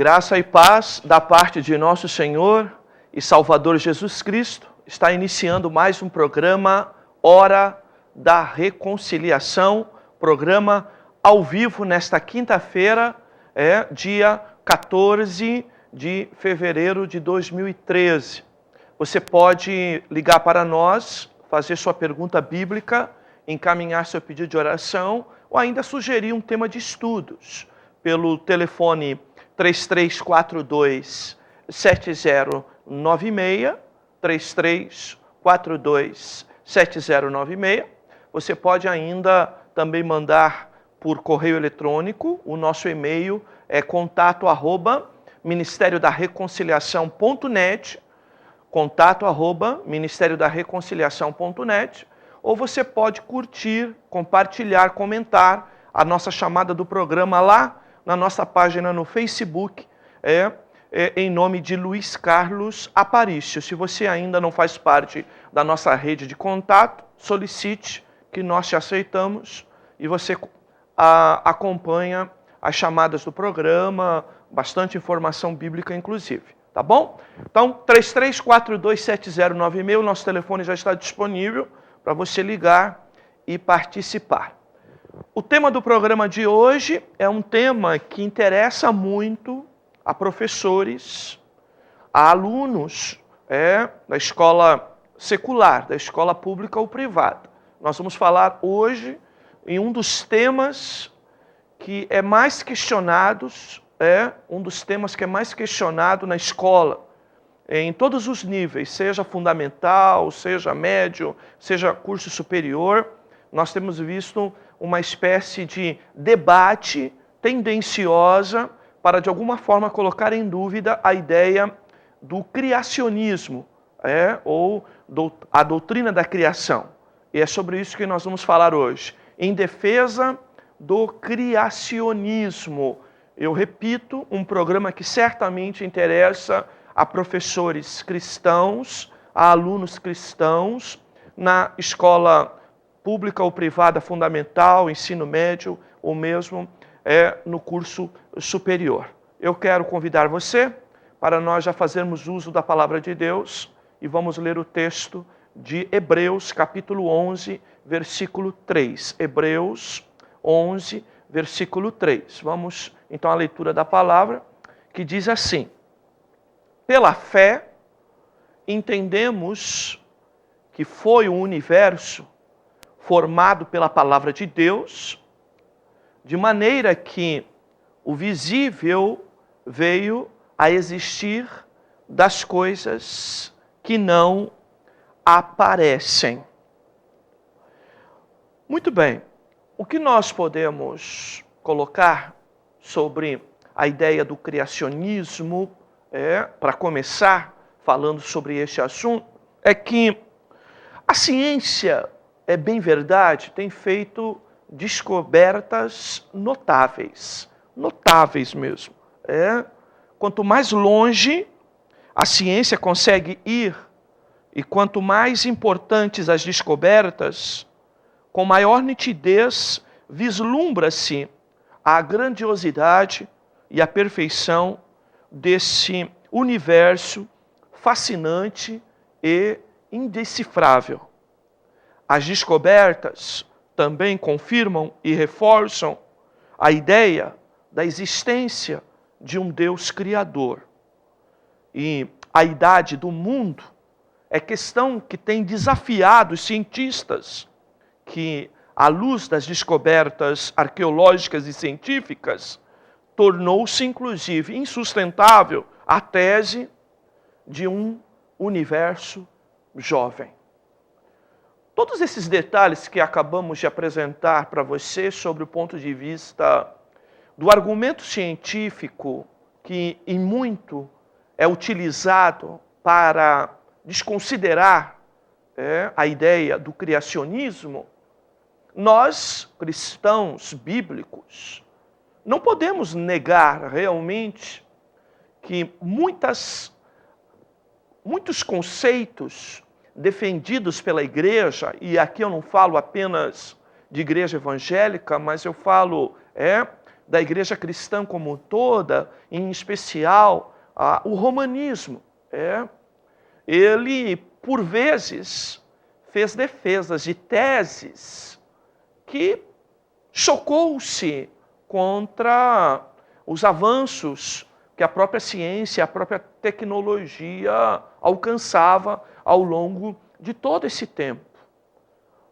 Graça e paz da parte de nosso Senhor e Salvador Jesus Cristo. Está iniciando mais um programa Hora da Reconciliação, programa ao vivo nesta quinta-feira, dia 14 de fevereiro de 2013. Você pode ligar para nós, fazer sua pergunta bíblica, encaminhar seu pedido de oração ou ainda sugerir um tema de estudos pelo telefone 3342-7096, 3342-7096. Você pode ainda também mandar por correio eletrônico. O nosso e-mail é contato@ministeriodareconciliação.net, contato@ministeriodareconciliação.net, ou você pode curtir, compartilhar, comentar a nossa chamada do programa lá na nossa página no Facebook, em nome de Luiz Carlos Aparício. Se você ainda não faz parte da nossa rede de contato, solicite que nós te aceitamos e você acompanha as chamadas do programa, bastante informação bíblica inclusive, tá bom? Então, 33427096, o nosso telefone já está disponível para você ligar e participar. O tema do programa de hoje é um tema que interessa muito a professores, a alunos da escola secular, da escola pública ou privada. Nós vamos falar hoje em um dos temas que é mais questionados, um dos temas que é mais questionado na escola, em todos os níveis, seja fundamental, seja médio, seja curso superior. Nós temos visto uma espécie de debate tendenciosa para, de alguma forma, colocar em dúvida a ideia do criacionismo, ou a doutrina da criação. E é sobre isso que nós vamos falar hoje, em defesa do criacionismo. Eu repito, um programa que certamente interessa a professores cristãos, a alunos cristãos, na escola pública ou privada fundamental, ensino médio, ou mesmo no curso superior. Eu quero convidar você para nós já fazermos uso da palavra de Deus e vamos ler o texto de Hebreus, capítulo 11, versículo 3. Hebreus 11, versículo 3. Vamos então à leitura da palavra, que diz assim: pela fé, entendemos que foi o universo formado pela palavra de Deus, de maneira que o visível veio a existir das coisas que não aparecem. Muito bem, o que nós podemos colocar sobre a ideia do criacionismo, para começar falando sobre este assunto, é que a ciência, é bem verdade, tem feito descobertas notáveis mesmo. Quanto mais longe a ciência consegue ir e quanto mais importantes as descobertas, com maior nitidez vislumbra-se a grandiosidade e a perfeição desse universo fascinante e indecifrável. As descobertas também confirmam e reforçam a ideia da existência de um Deus criador. E a idade do mundo é questão que tem desafiado os cientistas, que, à luz das descobertas arqueológicas e científicas, tornou-se inclusive insustentável a tese de um universo jovem. Todos esses detalhes que acabamos de apresentar para você sobre o ponto de vista do argumento científico, que em muito é utilizado para desconsiderar a ideia do criacionismo, nós, cristãos bíblicos, não podemos negar realmente que muitos conceitos defendidos pela igreja, e aqui eu não falo apenas de igreja evangélica, mas eu falo da igreja cristã como toda, em especial o romanismo. Ele, por vezes, fez defesas de teses que chocou-se contra os avanços que a própria ciência, a própria tecnologia alcançava ao longo de todo esse tempo.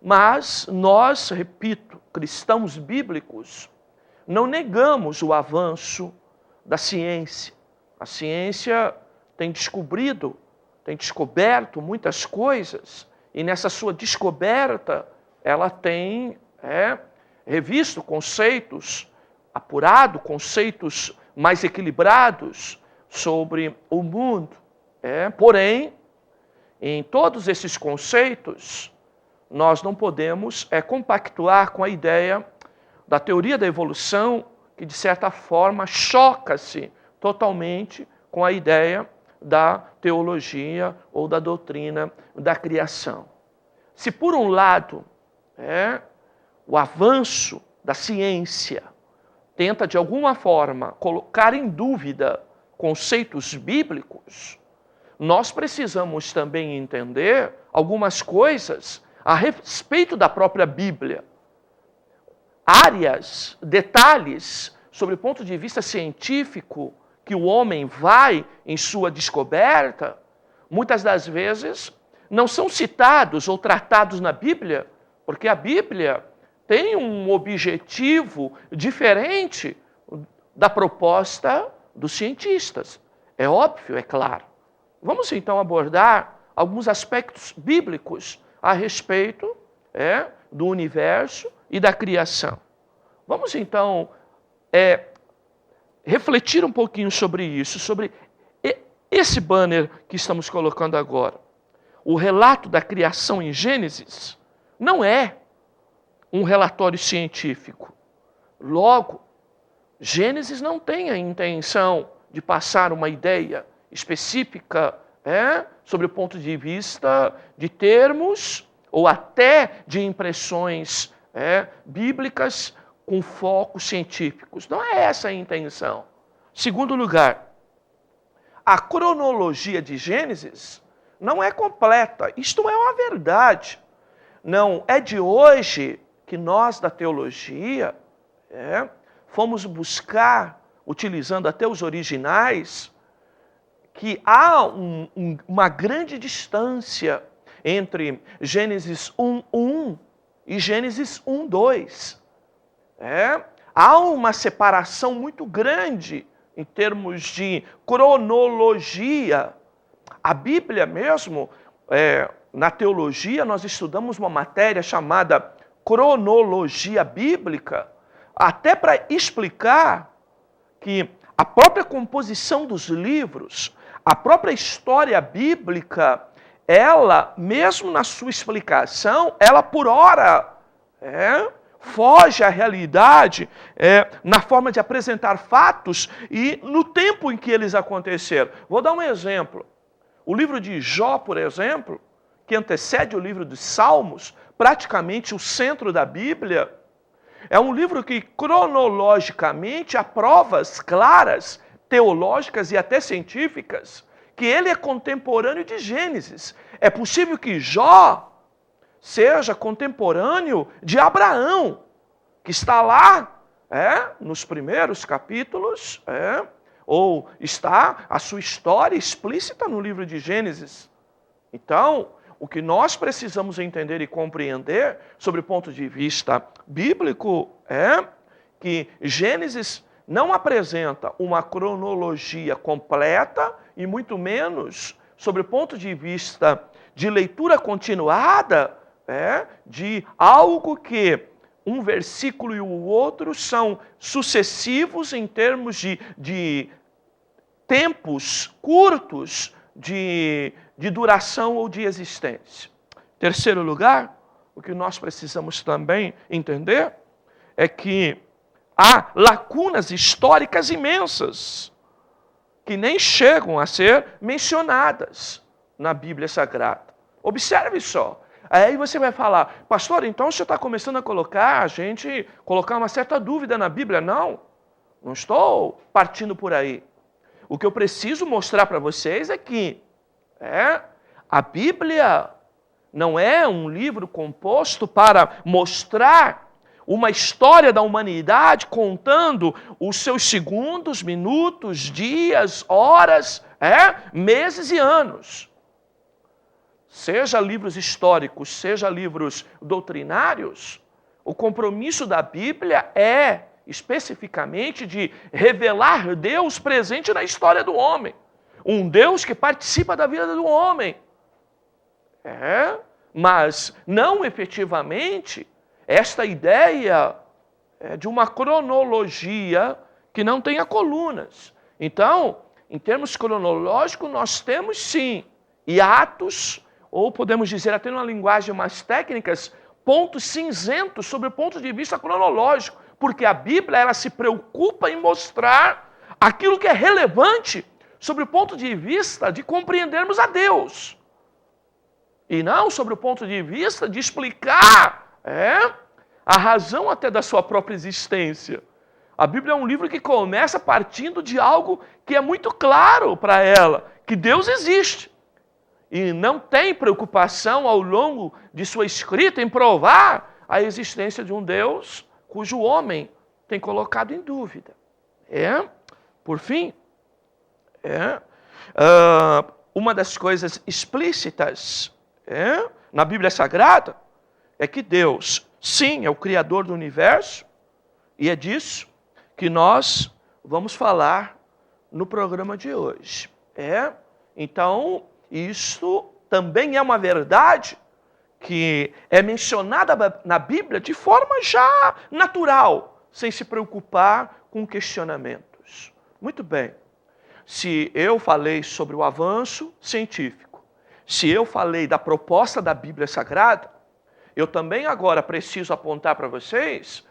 Mas nós, repito, cristãos bíblicos, não negamos o avanço da ciência. A ciência tem descoberto muitas coisas, e nessa sua descoberta ela tem revisto conceitos, apurado conceitos mais equilibrados sobre o mundo. Porém, em todos esses conceitos, nós não podemos compactuar com a ideia da teoria da evolução, que de certa forma choca-se totalmente com a ideia da teologia ou da doutrina da criação. Se por um lado o avanço da ciência tenta de alguma forma colocar em dúvida conceitos bíblicos, nós precisamos também entender algumas coisas a respeito da própria Bíblia. Áreas, detalhes, sobre o ponto de vista científico, que o homem vai em sua descoberta, muitas das vezes não são citados ou tratados na Bíblia, porque a Bíblia tem um objetivo diferente da proposta dos cientistas. É óbvio, é claro. Vamos então abordar alguns aspectos bíblicos a respeito do universo e da criação. Vamos então refletir um pouquinho sobre isso, sobre esse banner que estamos colocando agora. O relato da criação em Gênesis não é um relatório científico. Logo, Gênesis não tem a intenção de passar uma ideia específica sobre o ponto de vista de termos ou até de impressões bíblicas com focos científicos. Não é essa a intenção. Segundo lugar, a cronologia de Gênesis não é completa. Isto é uma verdade. Não é de hoje que nós da teologia fomos buscar, utilizando até os originais, que há uma grande distância entre Gênesis 1:1 e Gênesis 1:2. Há uma separação muito grande em termos de cronologia. A Bíblia mesmo, na teologia, nós estudamos uma matéria chamada cronologia bíblica, até para explicar que a própria composição dos livros, a própria história bíblica, ela, mesmo na sua explicação, ela por hora foge à realidade na forma de apresentar fatos e no tempo em que eles aconteceram. Vou dar um exemplo. O livro de Jó, por exemplo, que antecede o livro dos Salmos, praticamente o centro da Bíblia, é um livro que cronologicamente há provas claras, teológicas e até científicas, que ele é contemporâneo de Gênesis. É possível que Jó seja contemporâneo de Abraão, que está lá nos primeiros capítulos, ou está a sua história explícita no livro de Gênesis. Então, o que nós precisamos entender e compreender sobre o ponto de vista bíblico é que Gênesis não apresenta uma cronologia completa e muito menos sobre o ponto de vista de leitura continuada de algo que um versículo e o outro são sucessivos em termos de tempos curtos de duração ou de existência. Terceiro lugar, o que nós precisamos também entender é que há lacunas históricas imensas que nem chegam a ser mencionadas na Bíblia Sagrada. Observe só. Aí você vai falar, pastor, então o senhor está começando a colocar uma certa dúvida na Bíblia? Não. Não estou partindo por aí. O que eu preciso mostrar para vocês é que a Bíblia não é um livro composto para mostrar uma história da humanidade contando os seus segundos, minutos, dias, horas, meses e anos. Seja livros históricos, seja livros doutrinários, o compromisso da Bíblia é especificamente de revelar Deus presente na história do homem. Um Deus que participa da vida do homem. Mas não efetivamente esta ideia de uma cronologia que não tenha colunas. Então, em termos cronológicos, nós temos sim hiatos, ou podemos dizer até numa linguagem mais técnica, pontos cinzentos sobre o ponto de vista cronológico, porque a Bíblia ela se preocupa em mostrar aquilo que é relevante sobre o ponto de vista de compreendermos a Deus. E não sobre o ponto de vista de explicar a razão até da sua própria existência. A Bíblia é um livro que começa partindo de algo que é muito claro para ela, que Deus existe. E não tem preocupação ao longo de sua escrita em provar a existência de um Deus cujo homem tem colocado em dúvida. Por fim, uma das coisas explícitas na Bíblia Sagrada é que Deus, sim, é o Criador do universo, e é disso que nós vamos falar no programa de hoje. Então, isso também é uma verdade que é mencionada na Bíblia de forma já natural, sem se preocupar com questionamentos. Muito bem. Se eu falei sobre o avanço científico, se eu falei da proposta da Bíblia Sagrada, eu também agora preciso apontar para vocês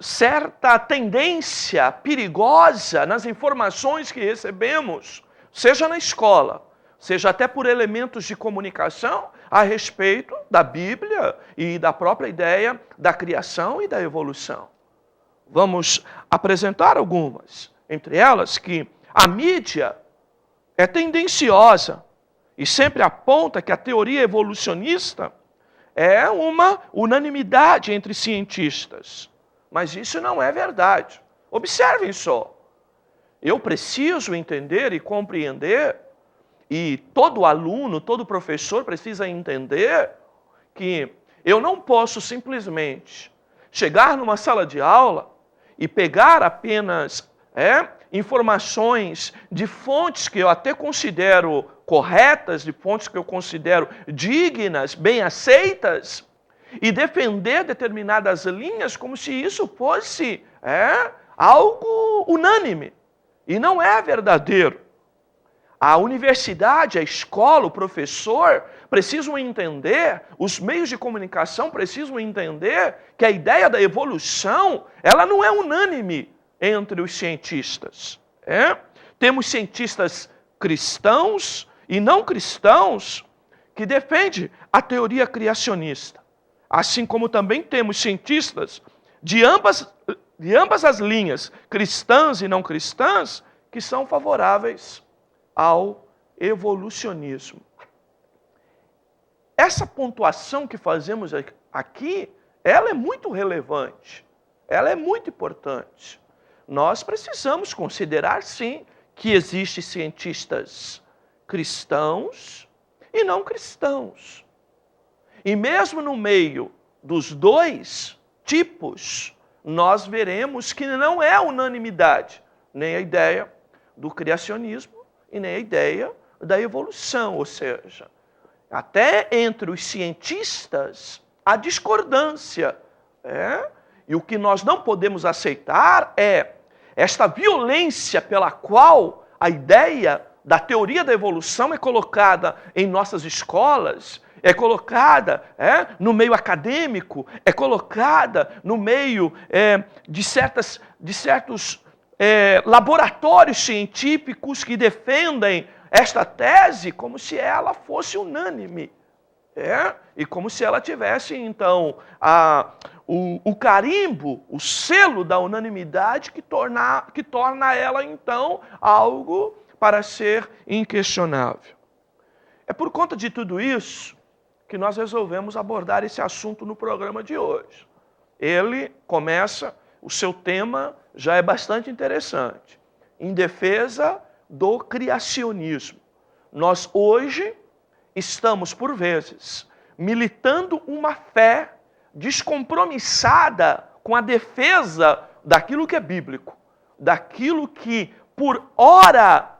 certa tendência perigosa nas informações que recebemos, seja na escola, seja até por elementos de comunicação a respeito da Bíblia e da própria ideia da criação e da evolução. Vamos apresentar algumas, entre elas que a mídia é tendenciosa e sempre aponta que a teoria evolucionista é uma unanimidade entre cientistas. Mas isso não é verdade. Observem só. Eu preciso entender e compreender, e todo aluno, todo professor precisa entender que eu não posso simplesmente chegar numa sala de aula e pegar apenas informações de fontes que eu até considero corretas, de fontes que eu considero dignas, bem aceitas, e defender determinadas linhas como se isso fosse algo unânime. E não é verdadeiro. A universidade, a escola, o professor precisam entender, os meios de comunicação precisam entender que a ideia da evolução, ela não é unânime entre os cientistas. Temos cientistas cristãos e não cristãos que defendem a teoria criacionista. Assim como também temos cientistas de ambas as linhas, cristãs e não cristãs, que são favoráveis ao evolucionismo. Essa pontuação que fazemos aqui, ela é muito relevante, ela é muito importante. Nós precisamos considerar, sim, que existem cientistas cristãos e não cristãos. E mesmo no meio dos dois tipos, nós veremos que não é unanimidade, nem a ideia do criacionismo e nem a ideia da evolução. Ou seja, até entre os cientistas há discordância. E o que nós não podemos aceitar é esta violência pela qual a ideia da teoria da evolução é colocada em nossas escolas, é colocada no meio acadêmico, é colocada no meio de certos laboratórios científicos que defendem esta tese como se ela fosse unânime. E como se ela tivesse, então, o carimbo, o selo da unanimidade que torna ela, então, algo para ser inquestionável. É por conta de tudo isso que nós resolvemos abordar esse assunto no programa de hoje. Ele começa, o seu tema já é bastante interessante, em defesa do criacionismo. Nós hoje estamos, por vezes, militando uma fé descompromissada com a defesa daquilo que é bíblico, daquilo que, por ora,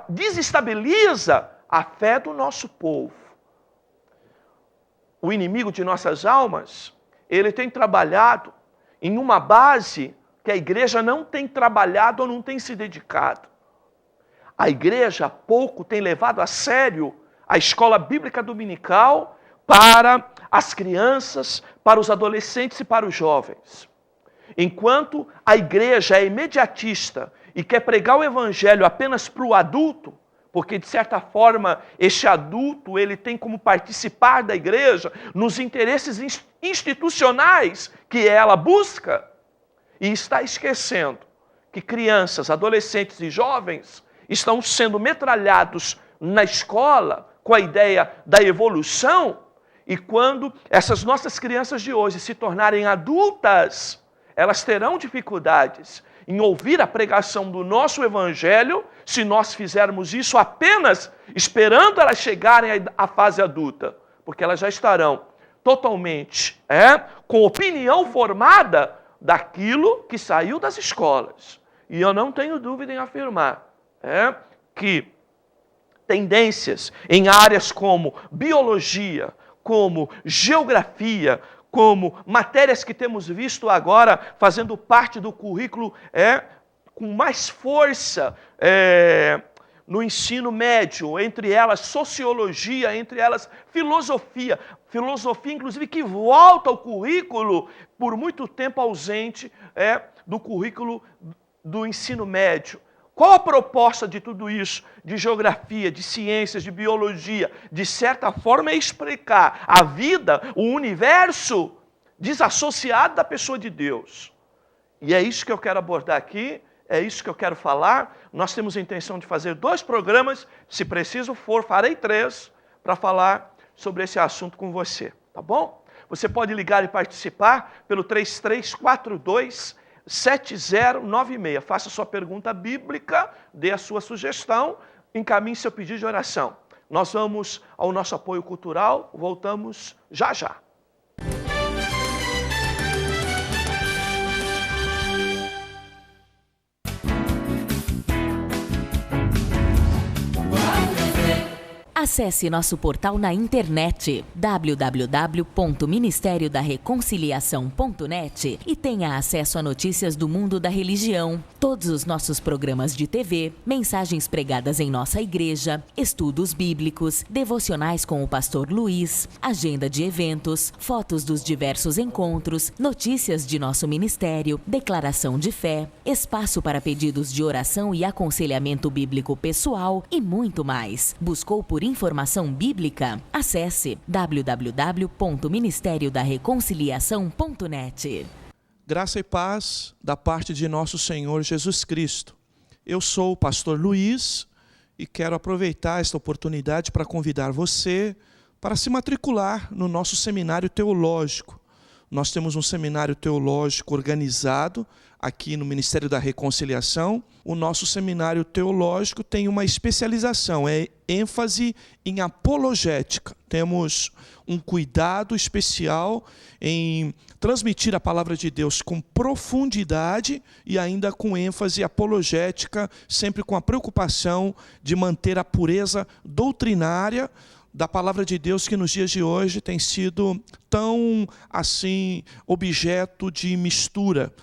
desestabiliza a fé do nosso povo. O inimigo de nossas almas, ele tem trabalhado em uma base que a igreja não tem trabalhado ou não tem se dedicado. A igreja pouco tem levado a sério a escola bíblica dominical para as crianças, para os adolescentes e para os jovens. Enquanto a igreja é imediatista e quer pregar o evangelho apenas para o adulto, porque de certa forma este adulto ele tem como participar da igreja nos interesses institucionais que ela busca, e está esquecendo que crianças, adolescentes e jovens estão sendo metralhados na escola com a ideia da evolução, e quando essas nossas crianças de hoje se tornarem adultas, elas terão dificuldades em ouvir a pregação do nosso evangelho se nós fizermos isso apenas esperando elas chegarem à fase adulta, porque elas já estarão totalmente com opinião formada daquilo que saiu das escolas. E eu não tenho dúvida em afirmar que tendências em áreas como biologia, como geografia, como matérias que temos visto agora fazendo parte do currículo com mais força no ensino médio, entre elas sociologia, entre elas filosofia, inclusive que volta ao currículo por muito tempo ausente do currículo do ensino médio. Qual a proposta de tudo isso? De geografia, de ciências, de biologia, de certa forma é explicar a vida, o universo desassociado da pessoa de Deus. E é isso que eu quero abordar aqui, é isso que eu quero falar. Nós temos a intenção de fazer 2 programas, se preciso for, farei 3, para falar sobre esse assunto com você, tá bom? Você pode ligar e participar pelo 3342-7096. Faça sua pergunta bíblica, dê a sua sugestão, encaminhe seu pedido de oração. Nós vamos ao nosso apoio cultural, voltamos já já. Acesse nosso portal na internet www.ministériodareconciliação.net e tenha acesso a notícias do mundo da religião, todos os nossos programas de TV, mensagens pregadas em nossa igreja, estudos bíblicos, devocionais com o pastor Luiz, agenda de eventos, fotos dos diversos encontros, notícias de nosso ministério, declaração de fé, espaço para pedidos de oração e aconselhamento bíblico pessoal e muito mais. Buscou por informação bíblica? Acesse www.ministériodareconciliação.net. Graça e paz da parte de nosso Senhor Jesus Cristo. Eu sou o pastor Luiz e quero aproveitar esta oportunidade para convidar você para se matricular no nosso seminário teológico. Nós temos um seminário teológico organizado aqui no Ministério da Reconciliação. O nosso seminário teológico tem uma especialização, é ênfase em apologética. Temos um cuidado especial em transmitir a palavra de Deus com profundidade e ainda com ênfase apologética, sempre com a preocupação de manter a pureza doutrinária da palavra de Deus, que nos dias de hoje tem sido tão, assim, objeto de mistura.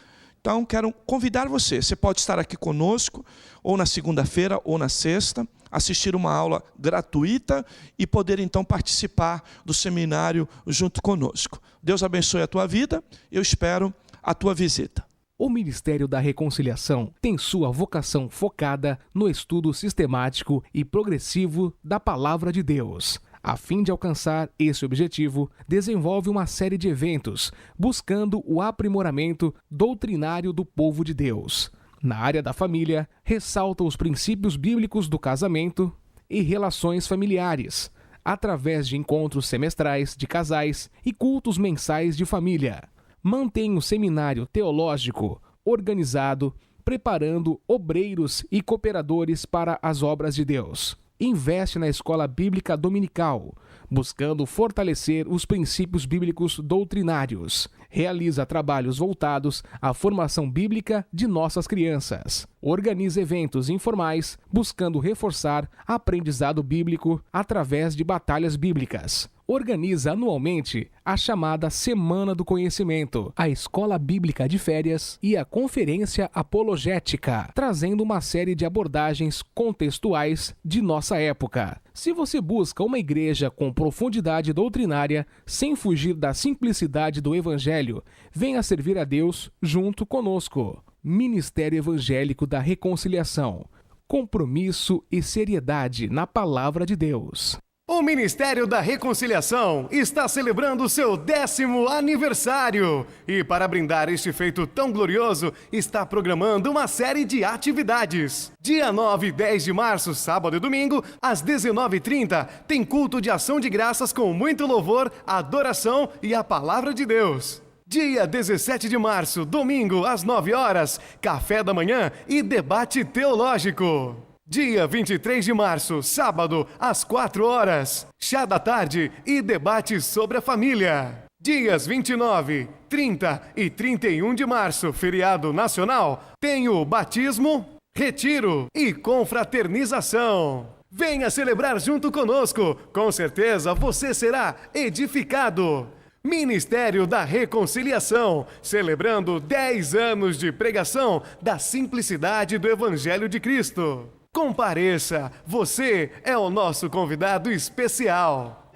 Então, quero convidar você. Você pode estar aqui conosco, ou na segunda-feira, ou na sexta, assistir uma aula gratuita e poder, então, participar do seminário junto conosco. Deus abençoe a tua vida. Eu espero a tua visita. O Ministério da Reconciliação tem sua vocação focada no estudo sistemático e progressivo da Palavra de Deus. A fim de alcançar esse objetivo, desenvolve uma série de eventos, buscando o aprimoramento doutrinário do povo de Deus. Na área da família, ressalta os princípios bíblicos do casamento e relações familiares, através de encontros semestrais de casais e cultos mensais de família. Mantém o seminário teológico organizado, preparando obreiros e cooperadores para as obras de Deus. Investe na escola bíblica dominical, buscando fortalecer os princípios bíblicos doutrinários. Realiza trabalhos voltados à formação bíblica de nossas crianças. Organiza eventos informais, buscando reforçar aprendizado bíblico através de batalhas bíblicas. Organiza anualmente a chamada Semana do Conhecimento, a Escola Bíblica de Férias e a Conferência Apologética, trazendo uma série de abordagens contextuais de nossa época. Se você busca uma igreja com profundidade doutrinária, sem fugir da simplicidade do Evangelho, venha servir a Deus junto conosco. Ministério Evangélico da Reconciliação. Compromisso e seriedade na Palavra de Deus. O Ministério da Reconciliação está celebrando seu 10º aniversário e, para brindar este feito tão glorioso, está programando uma série de atividades. Dia 9 e 10 de março, sábado e domingo, às 19h30, tem culto de ação de graças com muito louvor, adoração e a Palavra de Deus. Dia 17 de março, domingo, às 9 horas, café da manhã e debate teológico. Dia 23 de março, sábado, às 4 horas, chá da tarde e debate sobre a família. Dias 29, 30 e 31 de março, feriado nacional, tem o batismo, retiro e confraternização. Venha celebrar junto conosco, com certeza você será edificado. Ministério da Reconciliação, celebrando 10 anos de pregação da simplicidade do Evangelho de Cristo. Compareça, você é o nosso convidado especial.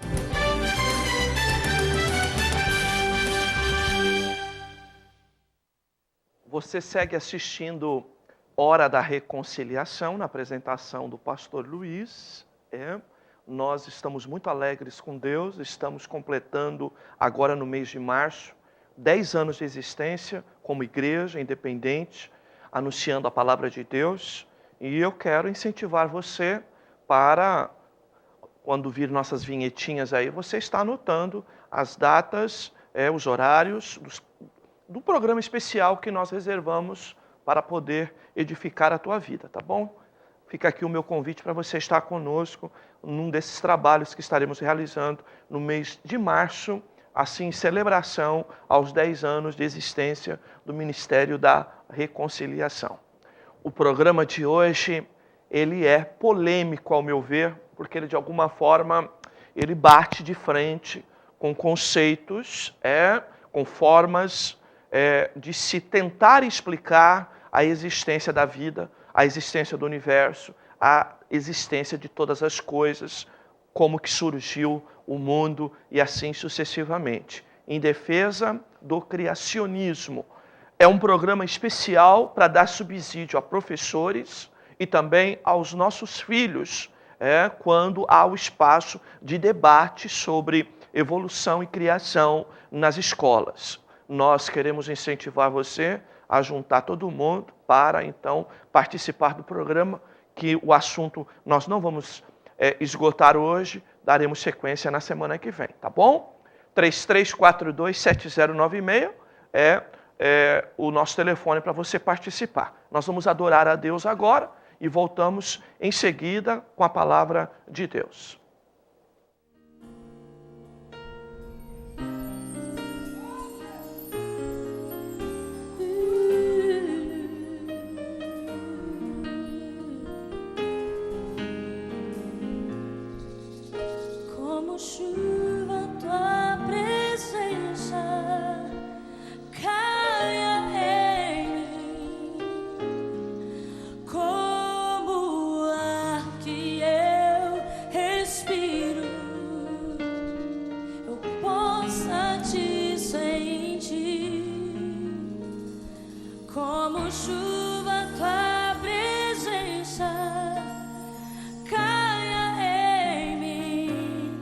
Você segue assistindo Hora da Reconciliação, na apresentação do pastor Luiz. Nós estamos muito alegres com Deus, estamos completando agora no mês de março 10 anos de existência como igreja independente, anunciando a palavra de Deus. E eu quero incentivar você para, quando vir nossas vinhetinhas aí, você está anotando as datas, os horários do programa especial que nós reservamos para poder edificar a tua vida, tá bom? Fica aqui o meu convite para você estar conosco num desses trabalhos que estaremos realizando no mês de março, assim, em celebração aos 10 anos de existência do Ministério da Reconciliação. O programa de hoje, ele é polêmico, ao meu ver, porque ele, de alguma forma, ele bate de frente com conceitos, com formas de se tentar explicar a existência da vida, a existência do universo, a existência de todas as coisas, como que surgiu o mundo e assim sucessivamente. Em defesa do criacionismo. É um programa especial para dar subsídio a professores e também aos nossos filhos, quando há o espaço de debate sobre evolução e criação nas escolas. Nós queremos incentivar você a juntar todo mundo para, então, participar do programa, que o assunto nós não vamos esgotar hoje, daremos sequência na semana que vem, tá bom? 3342-7096 é o nosso telefone para você participar. Nós vamos adorar a Deus agora e voltamos em seguida com a palavra de Deus. Como chuva, tua presença caia em mim, como o ar que eu respiro, eu possa te sentir. Como chuva, tua presença caia em mim,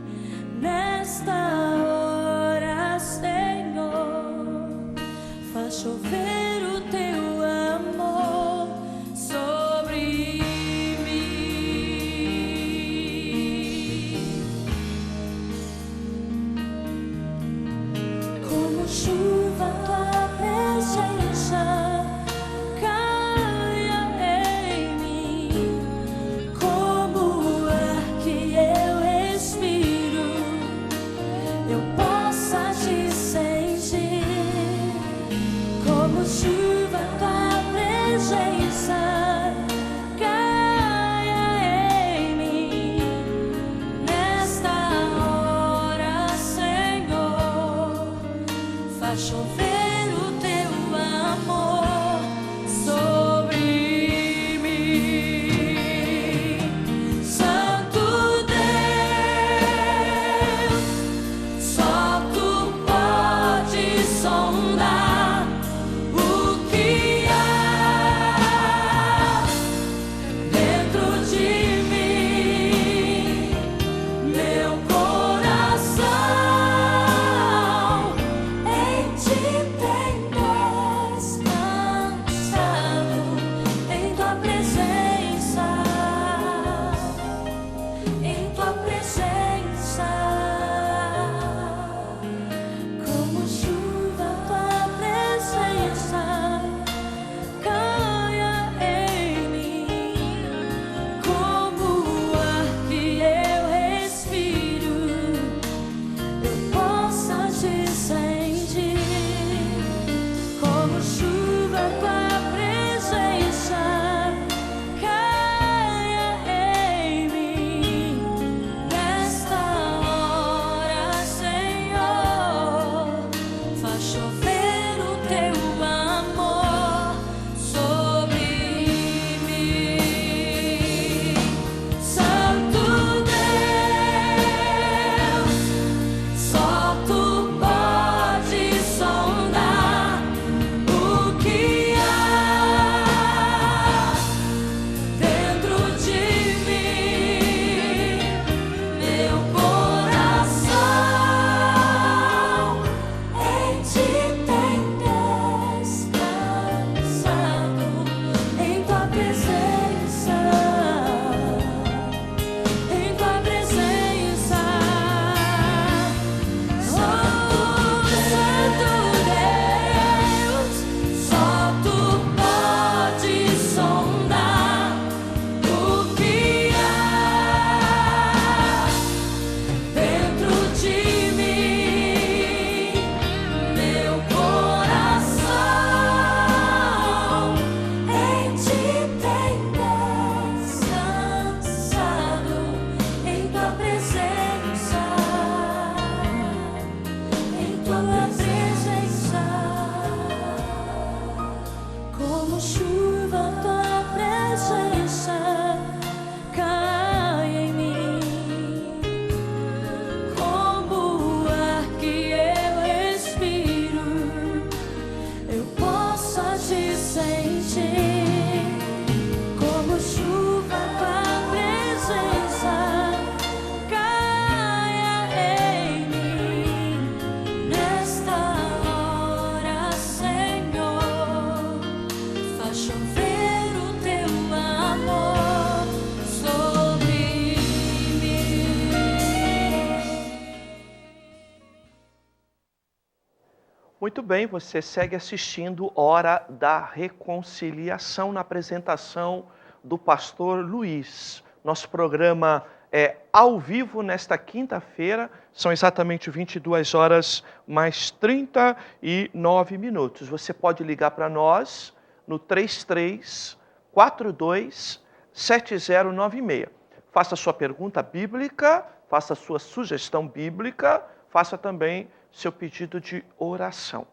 Muito bem, você segue assistindo Hora da Reconciliação na apresentação do pastor Luiz. Nosso programa é ao vivo nesta quinta-feira, são exatamente 22 horas mais 39 minutos. Você pode ligar para nós no 3342-7096. Faça sua pergunta bíblica, faça sua sugestão bíblica, faça também seu pedido de oração.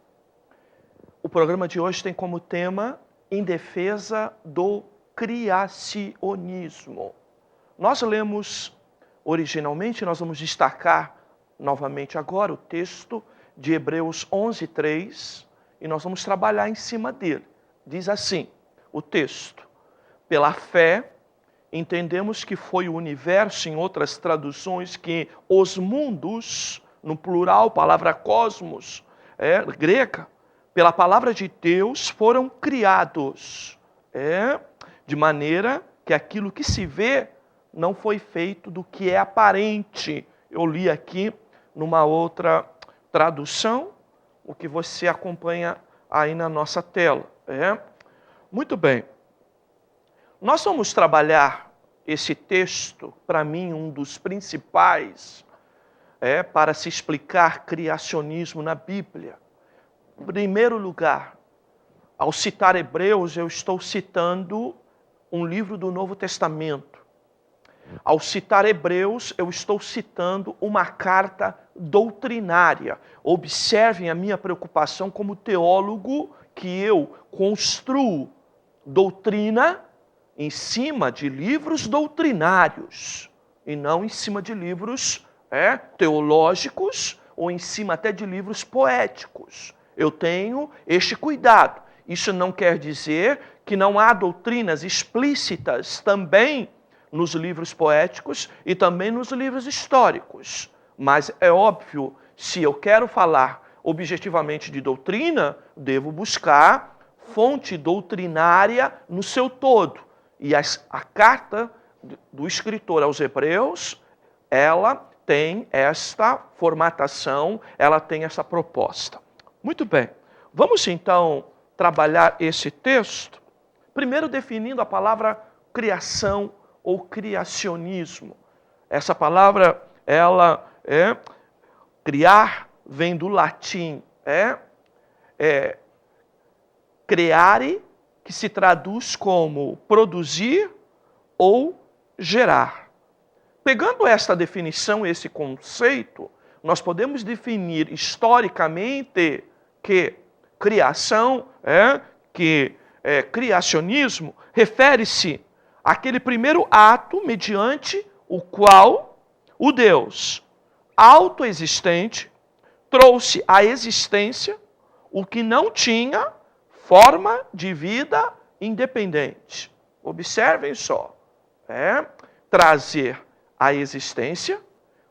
O programa de hoje tem como tema Em Defesa do Criacionismo. Nós lemos originalmente, nós vamos destacar novamente agora o texto de Hebreus 11:3 e nós vamos trabalhar em cima dele. Diz assim, o texto: pela fé, entendemos que foi o universo, em outras traduções, que os mundos, no plural, palavra cosmos, grega, pela palavra de Deus foram criados, de maneira que aquilo que se vê não foi feito do que é aparente. Eu li aqui numa outra tradução, o que você acompanha aí na nossa tela. Muito bem. Nós vamos trabalhar esse texto, para mim, um dos principais, para se explicar criacionismo na Bíblia. Em primeiro lugar, ao citar Hebreus, eu estou citando um livro do Novo Testamento. Ao citar Hebreus, eu estou citando uma carta doutrinária. Observem a minha preocupação como teólogo, que eu construo doutrina em cima de livros doutrinários e não em cima de livros teológicos ou em cima até de livros poéticos. Eu tenho este cuidado. Isso não quer dizer que não há doutrinas explícitas também nos livros poéticos e também nos livros históricos. Mas é óbvio, se eu quero falar objetivamente de doutrina, devo buscar fonte doutrinária no seu todo. E a carta do escritor aos Hebreus, ela tem esta formatação, ela tem essa proposta. Muito bem, vamos então trabalhar esse texto, primeiro definindo a palavra criação ou criacionismo. Essa palavra, ela criar, vem do latim, creare, que se traduz como produzir ou gerar. Pegando esta definição, esse conceito, nós podemos definir historicamente que criação, criacionismo, refere-se àquele primeiro ato mediante o qual o Deus autoexistente trouxe à existência o que não tinha forma de vida independente. Observem só, trazer à existência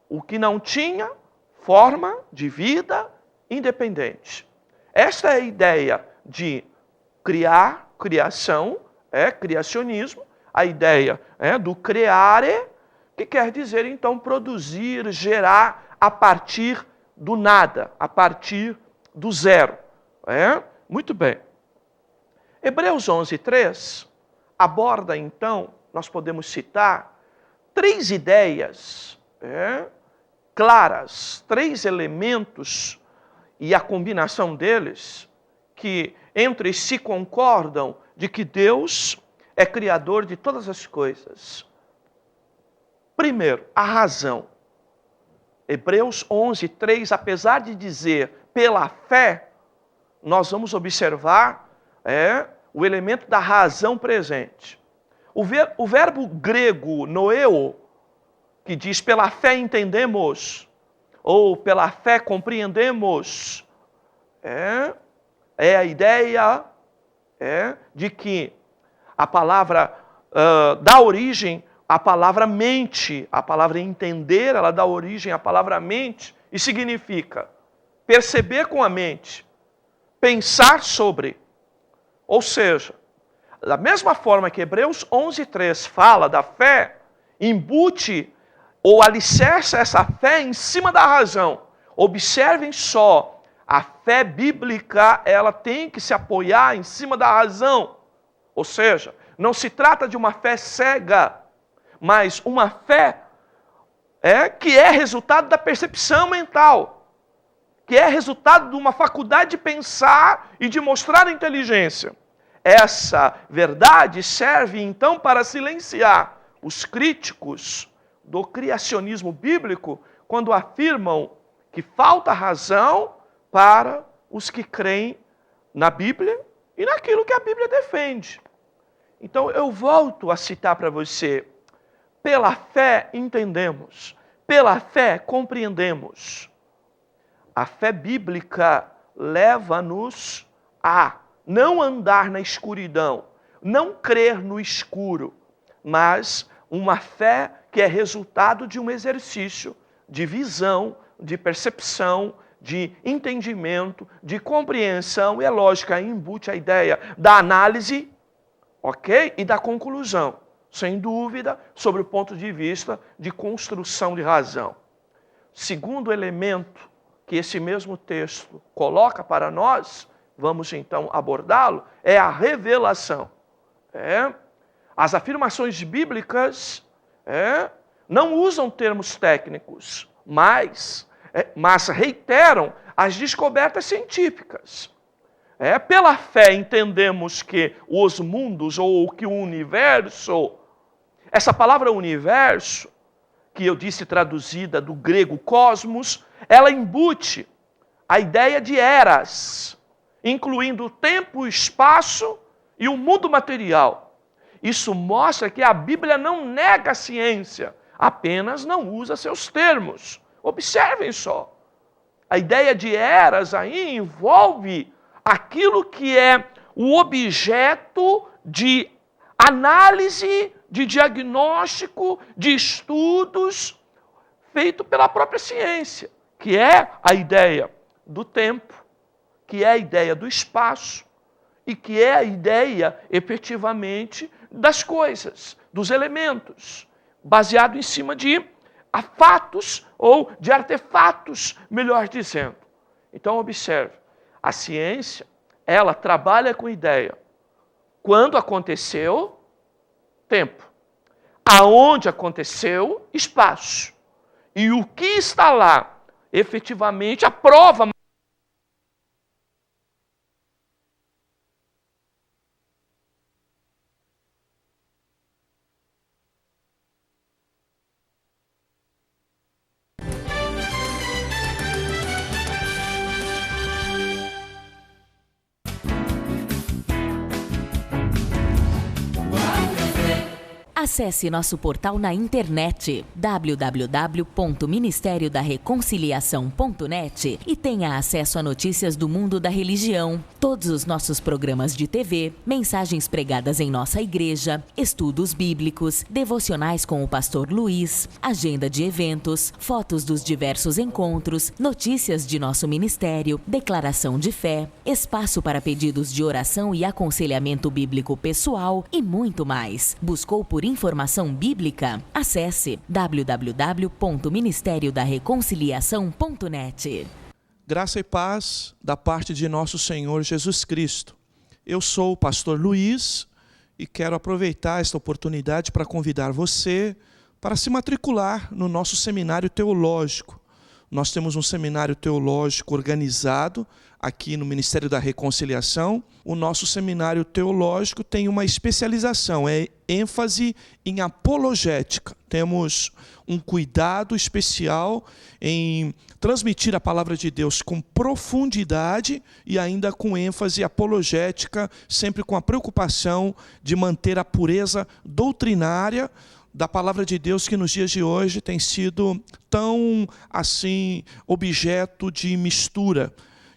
o que não tinha forma de vida independente. Esta é a ideia de criar, criação, criacionismo, a ideia do creare, que quer dizer então produzir, gerar a partir do nada, a partir do zero. Muito bem. Hebreus 11:3 aborda então, nós podemos citar, três ideias claras, três elementos e a combinação deles que entre si concordam de que Deus é criador de todas as coisas. Primeiro, a razão. Hebreus 11:3, apesar de dizer pela fé, nós vamos observar o elemento da razão presente. O verbo grego noeo, que diz pela fé entendemos, ou pela fé compreendemos, é a ideia de que a palavra dá origem à palavra mente, a palavra entender, ela dá origem à palavra mente, e significa perceber com a mente, pensar sobre. Ou seja, da mesma forma que Hebreus 11:3 fala da fé, embute ou alicerça essa fé em cima da razão. Observem só A fé bíblica, ela tem que se apoiar em cima da razão. Ou seja, não se trata de uma fé cega, mas uma fé que é resultado da percepção mental, que é resultado de uma faculdade de pensar e de mostrar inteligência. Essa verdade serve então para silenciar os críticos do criacionismo bíblico quando afirmam que falta razão para os que creem na Bíblia e naquilo que a Bíblia defende. Então eu volto a citar para você: pela fé entendemos, pela fé compreendemos. A fé bíblica leva-nos a não andar na escuridão, não crer no escuro, mas uma fé que é resultado de um exercício de visão, de percepção, de entendimento, de compreensão, e é lógico, aí embute a ideia da análise, ok? E da conclusão, sem dúvida, sobre o ponto de vista de construção de razão. Segundo elemento que esse mesmo texto coloca para nós, vamos então abordá-lo, é a revelação. As afirmações bíblicas não usam termos técnicos, mas reiteram as descobertas científicas. Pela fé entendemos que os mundos ou que o universo, essa palavra universo, que eu disse traduzida do grego cosmos, ela embute a ideia de eras, incluindo o tempo, o espaço e o mundo material. Isso mostra que a Bíblia não nega a ciência, apenas não usa seus termos. Observem só. A ideia de eras aí envolve aquilo que é o objeto de análise, de diagnóstico, de estudos feito pela própria ciência, que é a ideia do tempo, que é a ideia do espaço e que é a ideia, efetivamente, das coisas, dos elementos, baseado em cima de fatos ou de artefatos, melhor dizendo. Então, observe, a ciência, ela trabalha com ideia. Quando aconteceu, tempo. Aonde aconteceu, espaço. E o que está lá, efetivamente, a prova. Acesse nosso portal na internet www.ministériodareconciliação.net e tenha acesso a notícias do mundo da religião, todos os nossos programas de TV, mensagens pregadas em nossa igreja, estudos bíblicos, devocionais com o pastor Luiz, agenda de eventos, fotos dos diversos encontros, notícias de nosso ministério, declaração de fé, espaço para pedidos de oração e aconselhamento bíblico pessoal e muito mais. Buscou por informação bíblica? Acesse www.ministériodareconciliação.net. Graça e paz da parte de nosso Senhor Jesus Cristo. Eu sou o pastor Luiz e quero aproveitar esta oportunidade para convidar você para se matricular no nosso seminário teológico. Nós temos um seminário teológico organizado aqui no Ministério da Reconciliação. O nosso seminário teológico tem uma especialização, é ênfase em apologética. Temos um cuidado especial em transmitir a palavra de Deus com profundidade e ainda com ênfase apologética, sempre com a preocupação de manter a pureza doutrinária da palavra de Deus, que nos dias de hoje tem sido tão, assim, objeto de mistura.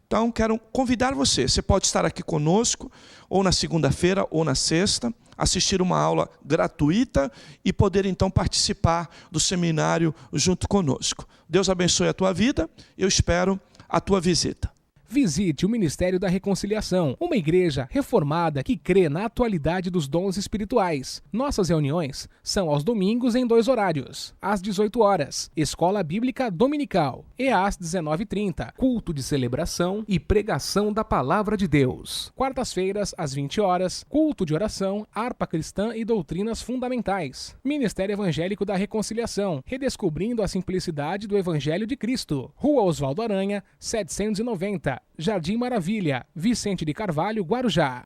Então, quero convidar você. Você pode estar aqui conosco, ou na segunda-feira, ou na sexta, assistir uma aula gratuita e poder, então, participar do seminário junto conosco. Deus abençoe a tua vida. Eu espero a tua visita. Visite o Ministério da Reconciliação, uma igreja reformada que crê na atualidade dos dons espirituais. Nossas reuniões são aos domingos em 2 horários, às 18 horas, Escola Bíblica Dominical, e às 19h30, culto de celebração e pregação da Palavra de Deus. Quartas-feiras, às 20 horas, culto de oração, harpa cristã e doutrinas fundamentais. Ministério Evangélico da Reconciliação, redescobrindo a simplicidade do Evangelho de Cristo. Rua Oswaldo Aranha, 790, Jardim Maravilha, Vicente de Carvalho, Guarujá.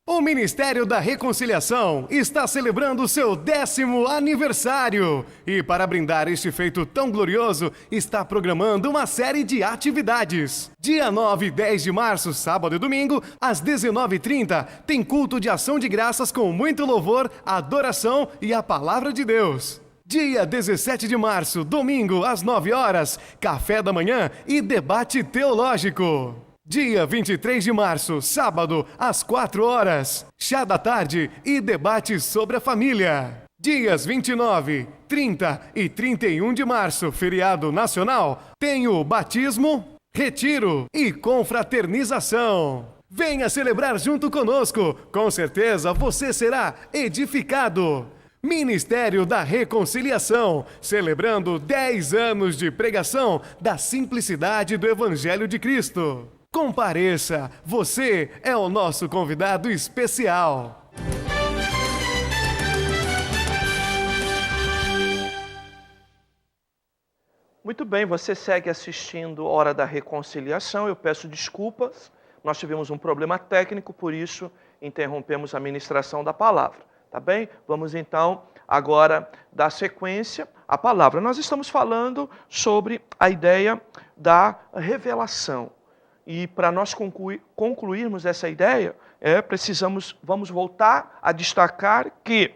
O Ministério da Reconciliação está celebrando seu 10º aniversário e, para brindar este feito tão glorioso, está programando uma série de atividades. Dia 9 e 10 de março, sábado e domingo, às 19h30, tem culto de ação de graças com muito louvor, adoração e a Palavra de Deus. Dia 17 de março, domingo, às 9 horas, café da manhã e debate teológico. Dia 23 de março, sábado, às 4 horas, chá da tarde e debate sobre a família. Dias 29, 30 e 31 de março, feriado nacional, tem o batismo, retiro e confraternização. Venha celebrar junto conosco, com certeza você será edificado. Ministério da Reconciliação, celebrando 10 anos de pregação da simplicidade do Evangelho de Cristo. Compareça, você é o nosso convidado especial. Muito bem, você segue assistindo Hora da Reconciliação. Eu peço desculpas, nós tivemos um problema técnico, por isso interrompemos a ministração da palavra. Tá bem? Vamos então agora dar sequência à palavra. Nós estamos falando sobre a ideia da revelação. E para nós concluirmos essa ideia, vamos voltar a destacar que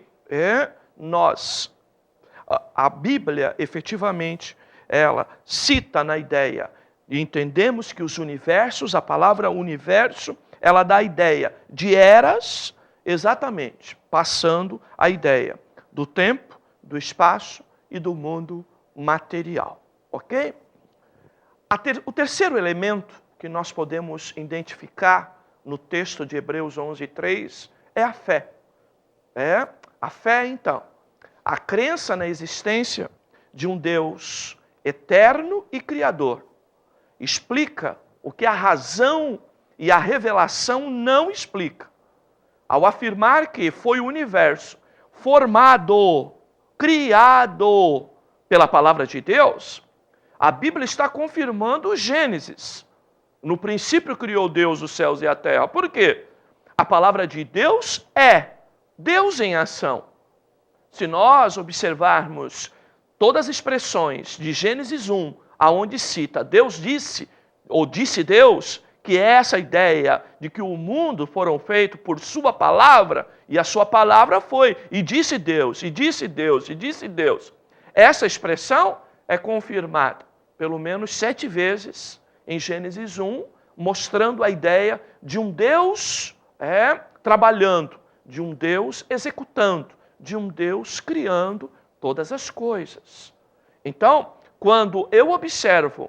a Bíblia, efetivamente, ela cita na ideia, e entendemos que os universos, a palavra universo, ela dá a ideia de eras, exatamente, passando a ideia do tempo, do espaço e do mundo material. Ok? O terceiro elemento que nós podemos identificar no texto de Hebreus 11:3 é a fé. A fé, então, a crença na existência de um Deus eterno e criador. Explica o que a razão e a revelação não explica. Ao afirmar que foi o universo formado, criado pela palavra de Deus, a Bíblia está confirmando o Gênesis. No princípio criou Deus os céus e a terra. Por quê? A palavra de Deus é Deus em ação. Se nós observarmos todas as expressões de Gênesis 1, aonde cita Deus disse, ou disse Deus, que é essa ideia de que o mundo foram feito por sua palavra, e a sua palavra foi, e disse Deus, e disse Deus, e disse Deus. Essa expressão é confirmada pelo menos 7 vezes em Gênesis 1, mostrando a ideia de um Deus trabalhando, de um Deus executando, de um Deus criando todas as coisas. Então, quando eu observo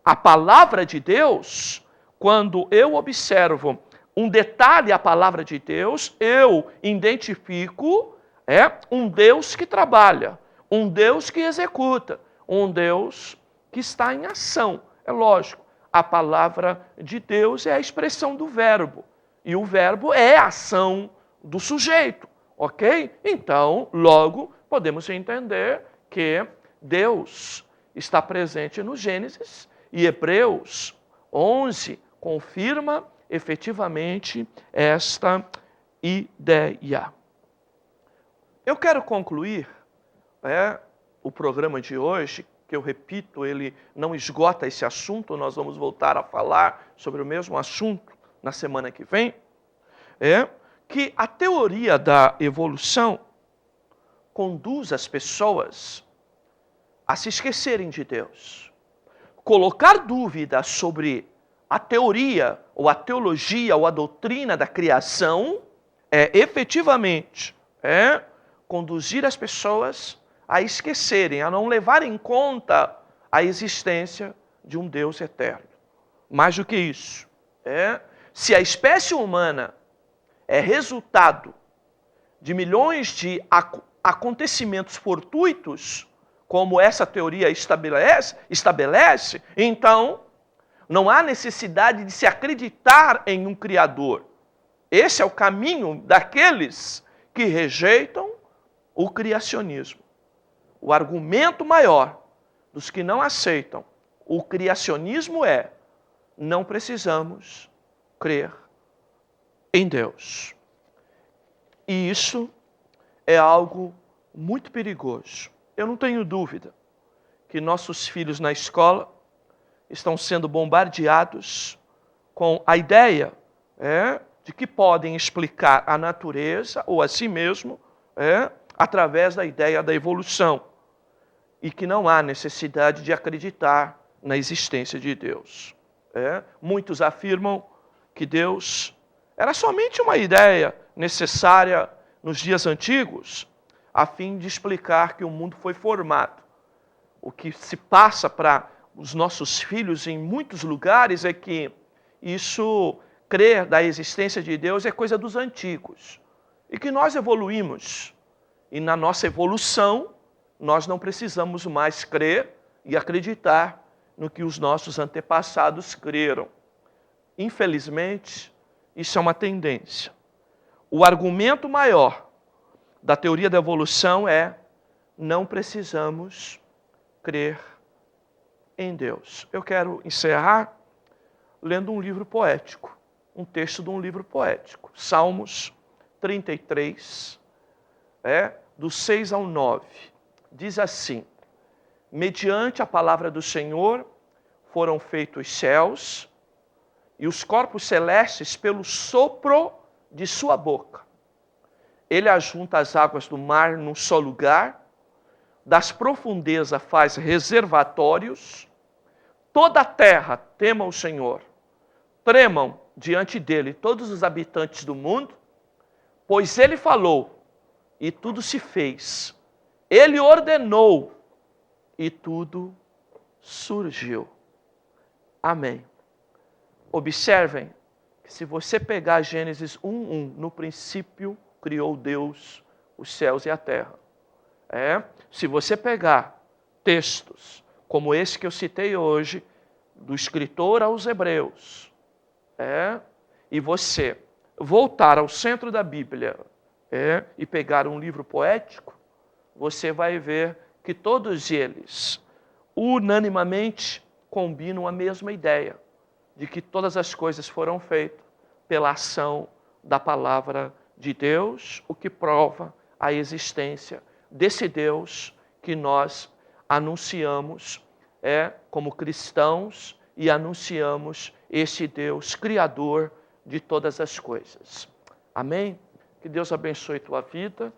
a palavra de Deus, quando eu observo um detalhe à palavra de Deus, eu identifico um Deus que trabalha, um Deus que executa, um Deus que está em ação. É lógico, a palavra de Deus é a expressão do verbo, e o verbo é a ação do sujeito, ok? Então, logo, podemos entender que Deus está presente no Gênesis, e Hebreus 11 confirma efetivamente esta ideia. Eu quero concluir o programa de hoje, que eu repito, ele não esgota esse assunto, nós vamos voltar a falar sobre o mesmo assunto na semana que vem, que a teoria da evolução conduz as pessoas a se esquecerem de Deus. Colocar dúvida sobre a teoria, ou a teologia, ou a doutrina da criação, efetivamente conduzir as pessoas a esquecerem, a não levarem em conta a existência de um Deus eterno. Mais do que isso, Se a espécie humana é resultado de milhões de acontecimentos fortuitos, como essa teoria estabelece, então não há necessidade de se acreditar em um Criador. Esse é o caminho daqueles que rejeitam o criacionismo. O argumento maior dos que não aceitam o criacionismo é: não precisamos crer em Deus. E isso é algo muito perigoso. Eu não tenho dúvida que nossos filhos na escola estão sendo bombardeados com a ideia de que podem explicar a natureza ou a si mesmo através da ideia da evolução. E que não há necessidade de acreditar na existência de Deus. Muitos afirmam que Deus era somente uma ideia necessária nos dias antigos, a fim de explicar que o mundo foi formado. O que se passa para os nossos filhos em muitos lugares é que isso, crer da existência de Deus, é coisa dos antigos. E que nós evoluímos. E na nossa evolução, nós não precisamos mais crer e acreditar no que os nossos antepassados creram. Infelizmente, isso é uma tendência. O argumento maior da teoria da evolução é: não precisamos crer em Deus. Eu quero encerrar lendo um livro poético, um texto de um livro poético. Salmos 33, do 6 ao 9. Diz assim: mediante a palavra do Senhor foram feitos os céus e os corpos celestes pelo sopro de sua boca. Ele ajunta as águas do mar num só lugar, das profundezas faz reservatórios. Toda a terra tema o Senhor, tremam diante dele todos os habitantes do mundo, pois ele falou e tudo se fez. Ele ordenou e tudo surgiu. Amém. Observem que se você pegar Gênesis 1:1, no princípio criou Deus os céus e a terra. Se você pegar textos como esse que eu citei hoje, do escritor aos Hebreus, e você voltar ao centro da Bíblia e pegar um livro poético, você vai ver que todos eles, unanimamente, combinam a mesma ideia de que todas as coisas foram feitas pela ação da palavra de Deus, o que prova a existência desse Deus que nós anunciamos como cristãos e anunciamos esse Deus criador de todas as coisas. Amém? Que Deus abençoe tua vida,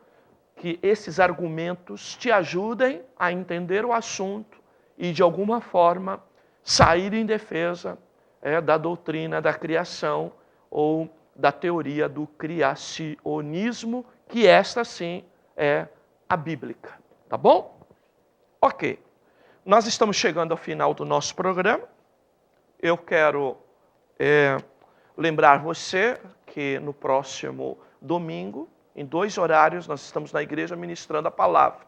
que esses argumentos te ajudem a entender o assunto e, de alguma forma, sair em defesa da doutrina da criação ou da teoria do criacionismo, que esta sim é a bíblica. Tá bom? Ok. Nós estamos chegando ao final do nosso programa. Eu quero lembrar você que no próximo domingo, em 2 horários, nós estamos na igreja ministrando a palavra.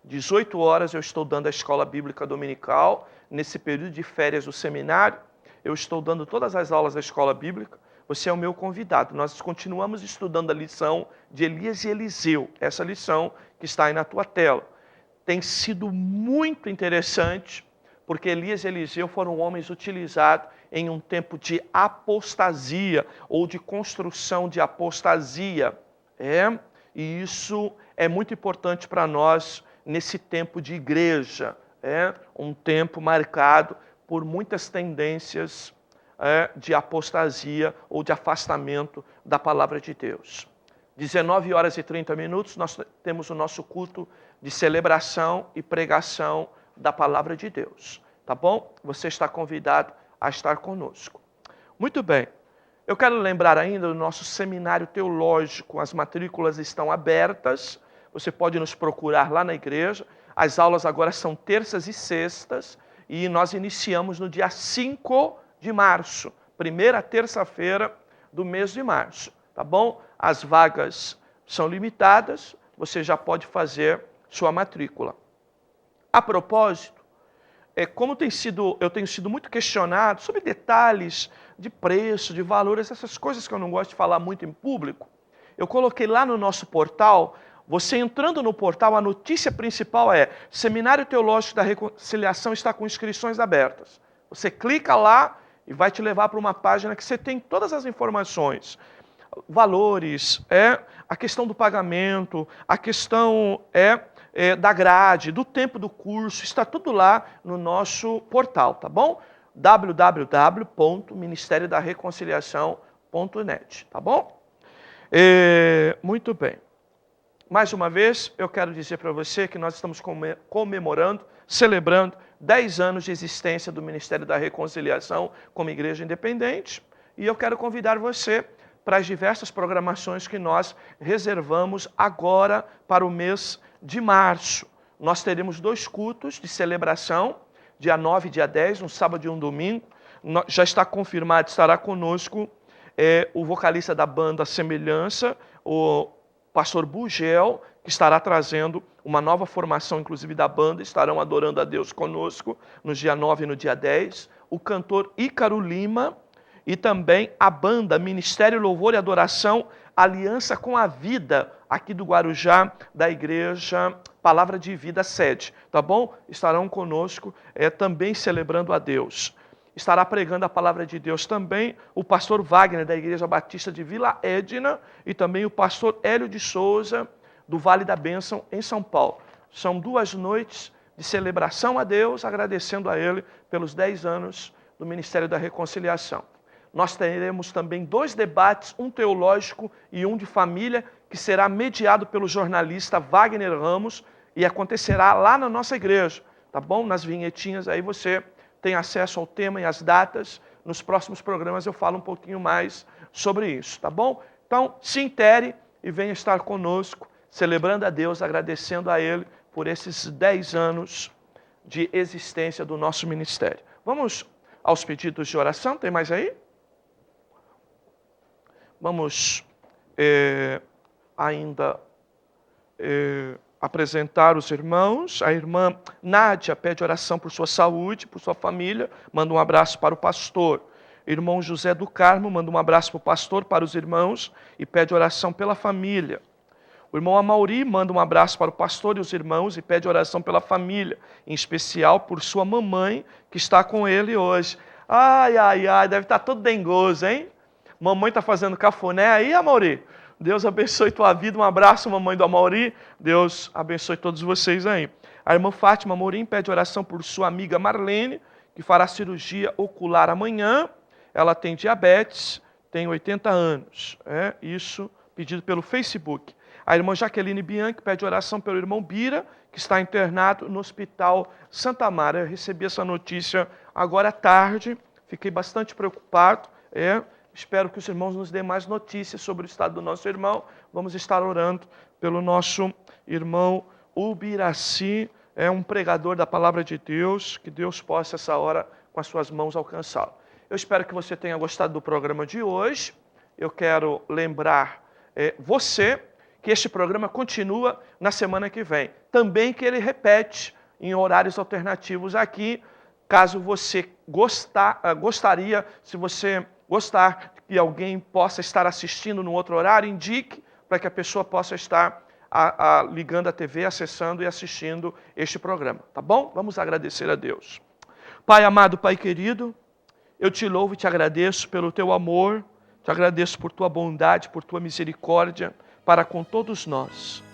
18 horas eu estou dando a escola bíblica dominical. Nesse período de férias do seminário, eu estou dando todas as aulas da escola bíblica. Você é o meu convidado. Nós continuamos estudando a lição de Elias e Eliseu. Essa lição que está aí na tua tela. Tem sido muito interessante, porque Elias e Eliseu foram homens utilizados em um tempo de apostasia, ou de construção de apostasia. E isso é muito importante para nós nesse tempo de igreja. Um tempo marcado por muitas tendências de apostasia ou de afastamento da palavra de Deus. 19 horas e 30 minutos, nós temos o nosso culto de celebração e pregação da palavra de Deus. Tá bom? Você está convidado a estar conosco. Muito bem. Eu quero lembrar ainda do nosso seminário teológico. As matrículas estão abertas. Você pode nos procurar lá na igreja. As aulas agora são terças e sextas. E nós iniciamos no dia 5 de março. primeira terça-feira do mês de março, tá bom? As vagas são limitadas, você já pode fazer sua matrícula. A propósito, como eu tenho sido muito questionado sobre detalhes de preço, de valores, essas coisas que eu não gosto de falar muito em público, eu coloquei lá no nosso portal. Você entrando no portal, a notícia principal é: Seminário Teológico da Reconciliação está com inscrições abertas. Você clica lá e vai te levar para uma página que você tem todas as informações. Valores, a questão do pagamento, a questão da grade, do tempo do curso, está tudo lá no nosso portal, tá bom? www.ministeriodareconciliação.net, tá bom? Muito bem. Mais uma vez, eu quero dizer para você que nós estamos comemorando, celebrando 10 anos de existência do Ministério da Reconciliação como igreja independente. E eu quero convidar você para as diversas programações que nós reservamos agora para o mês de março. Nós teremos 2 cultos de celebração, dia 9 e dia 10, um sábado e um domingo. Já está confirmado, estará conosco o vocalista da banda Semelhança, o pastor Bugel, que estará trazendo uma nova formação, inclusive da banda, estarão adorando a Deus conosco no dia 9 e no dia 10. O cantor Ícaro Lima e também a banda Ministério Louvor e Adoração, Aliança com a Vida, aqui do Guarujá, da igreja Palavra de Vida Sede, tá bom? Estarão conosco também celebrando a Deus. Estará pregando a palavra de Deus também o pastor Wagner, da Igreja Batista de Vila Edna, e também o pastor Hélio de Souza, do Vale da Bênção, em São Paulo. São 2 noites de celebração a Deus, agradecendo a Ele pelos 10 anos do Ministério da Reconciliação. Nós teremos também 2 debates, um teológico e um de família, que será mediado pelo jornalista Wagner Ramos, e acontecerá lá na nossa igreja, tá bom? Nas vinhetinhas aí você tem acesso ao tema e às datas. Nos próximos programas eu falo um pouquinho mais sobre isso, tá bom? Então, se intere e venha estar conosco, celebrando a Deus, agradecendo a Ele por esses 10 anos de existência do nosso ministério. Vamos aos pedidos de oração, tem mais aí? Vamos ainda apresentar os irmãos. A irmã Nádia pede oração por sua saúde, por sua família, manda um abraço para o pastor. Irmão José do Carmo manda um abraço para o pastor, para os irmãos, e pede oração pela família. O irmão Amauri manda um abraço para o pastor e os irmãos e pede oração pela família, em especial por sua mamãe, que está com ele hoje. Ai, ai, ai, deve estar todo dengoso, hein? Mamãe está fazendo cafuné aí, Amauri? Deus abençoe tua vida. Um abraço, mamãe do Amauri. Deus abençoe todos vocês aí. A irmã Fátima Amorim pede oração por sua amiga Marlene, que fará cirurgia ocular amanhã. Ela tem diabetes, tem 80 anos. Isso pedido pelo Facebook. A irmã Jaqueline Bianchi pede oração pelo irmão Bira, que está internado no Hospital Santa Mara. Eu recebi essa notícia agora à tarde, fiquei bastante preocupado. Espero que os irmãos nos dêem mais notícias sobre o estado do nosso irmão. Vamos estar orando pelo nosso irmão Ubiraci, um pregador da palavra de Deus, que Deus possa essa hora com as suas mãos alcançá-lo. Eu espero que você tenha gostado do programa de hoje. Eu quero lembrar você que este programa continua na semana que vem. Também que ele repete em horários alternativos aqui, caso você gostaria, se você gostar que alguém possa estar assistindo no outro horário, indique para que a pessoa possa estar ligando a TV, acessando e assistindo este programa, tá bom? Vamos agradecer a Deus. Pai amado, Pai querido, eu te louvo e te agradeço pelo teu amor, te agradeço por tua bondade, por tua misericórdia para com todos nós.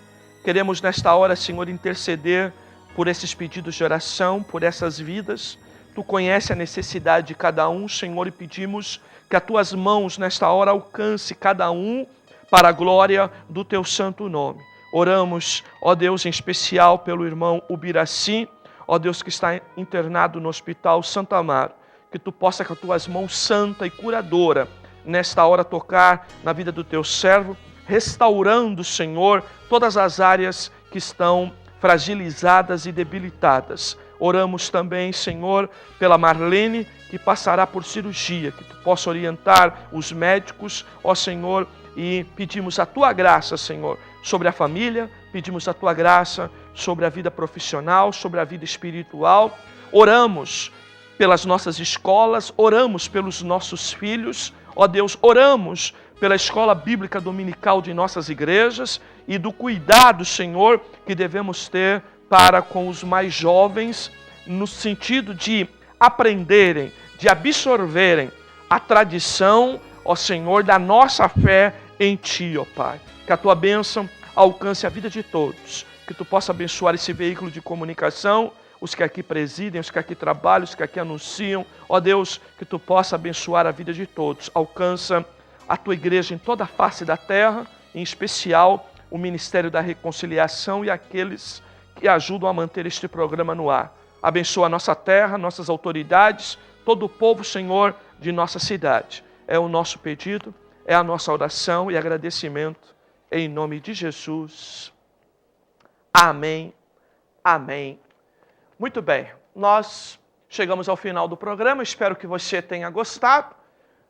Queremos nesta hora, Senhor, interceder por esses pedidos de oração, por essas vidas. Tu conheces a necessidade de cada um, Senhor, e pedimos que as tuas mãos nesta hora alcance cada um para a glória do teu santo nome. Oramos, ó Deus, em especial pelo irmão Ubiraci, ó Deus, que está internado no Hospital Santa Amaro, que tu possa com as tuas mãos santa e curadora nesta hora tocar na vida do teu servo, restaurando, Senhor, todas as áreas que estão fragilizadas e debilitadas. Oramos também, Senhor, pela Marlene, que passará por cirurgia, que Tu possa orientar os médicos, ó Senhor, e pedimos a Tua graça, Senhor, sobre a família, pedimos a Tua graça sobre a vida profissional, sobre a vida espiritual. Oramos pelas nossas escolas, oramos pelos nossos filhos, ó Deus, oramos pela escola bíblica dominical de nossas igrejas e do cuidado, Senhor, que devemos ter para com os mais jovens, no sentido de aprenderem, de absorverem a tradição, ó Senhor, da nossa fé em Ti, ó Pai. Que a Tua bênção alcance a vida de todos, que Tu possa abençoar esse veículo de comunicação, os que aqui presidem, os que aqui trabalham, os que aqui anunciam. Ó Deus, que Tu possa abençoar a vida de todos. Alcança a Tua igreja em toda a face da terra, em especial o Ministério da Reconciliação e aqueles que ajudam a manter este programa no ar. Abençoa a nossa terra, nossas autoridades, todo o povo, Senhor, de nossa cidade. É o nosso pedido, é a nossa oração e agradecimento, em nome de Jesus. Amém, amém. Muito bem, nós chegamos ao final do programa, espero que você tenha gostado.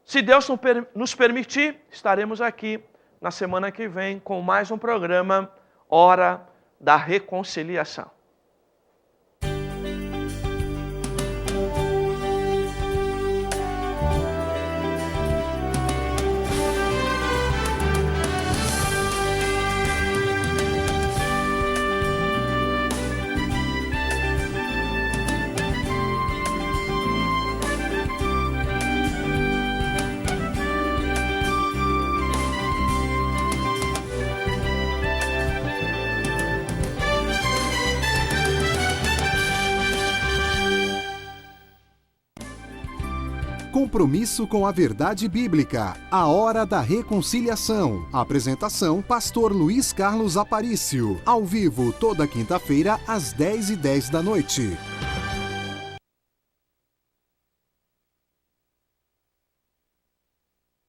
Se Deus nos permitir, estaremos aqui na semana que vem com mais um programa Hora da Reconciliação. Compromisso com a verdade bíblica. A Hora da Reconciliação. Apresentação: Pastor Luiz Carlos Aparício. Ao vivo, toda quinta-feira, às 10h10 da noite.